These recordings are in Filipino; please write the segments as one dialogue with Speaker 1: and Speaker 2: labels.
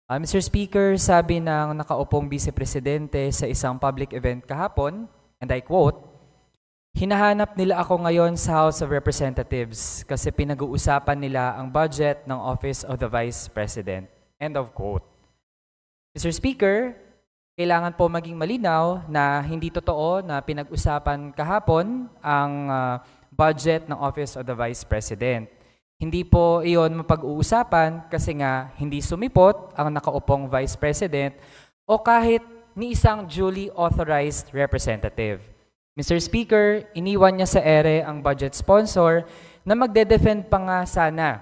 Speaker 1: Mr. Speaker, sabi ng nakaupong Vice Presidente sa isang public event kahapon, and I quote, "Hinahanap nila ako ngayon sa House of Representatives kasi pinag-uusapan nila ang budget ng Office of the Vice President." End of quote. Mr. Speaker, kailangan po maging malinaw na hindi totoo na pinag-usapan kahapon ang budget ng Office of the Vice President. Hindi po iyon mapag-uusapan kasi nga hindi sumipot ang nakaupong Vice President o kahit ni isang duly authorized representative. Mr. Speaker, iniwan niya sa ere ang budget sponsor na magde-defend pa nga sana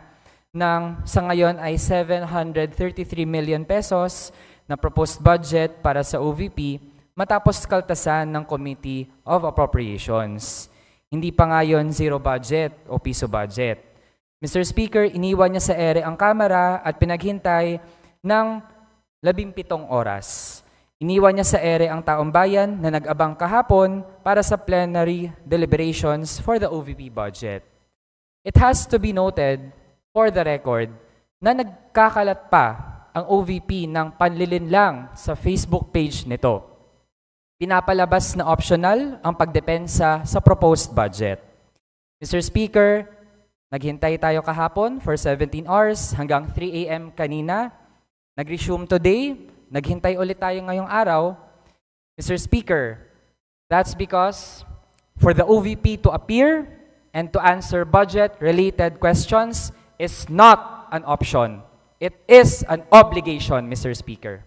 Speaker 1: ng sa ngayon ay 733 million pesos na proposed budget para sa OVP matapos kaltasan ng Committee of Appropriations. Hindi pa nga yun zero budget o piso budget. Mr. Speaker, iniwan niya sa ere ang Kamara at pinaghintay ng 17 oras. Iniwan niya sa ere ang taong bayan na nag-abang kahapon para sa plenary deliberations for the OVP budget. It has to be noted, for the record, na nagkakalat pa ang OVP ng panlilinlang sa Facebook page nito. Pinapalabas na optional ang pagdepensa sa proposed budget. Mr. Speaker, naghintay tayo kahapon for 17 hours hanggang 3 a.m. kanina. Nag-resume today. Naghintay ulit tayo ngayong araw. Mr. Speaker, that's because for the OVP to appear and to answer budget-related questions is not an option. It is an obligation, Mr. Speaker.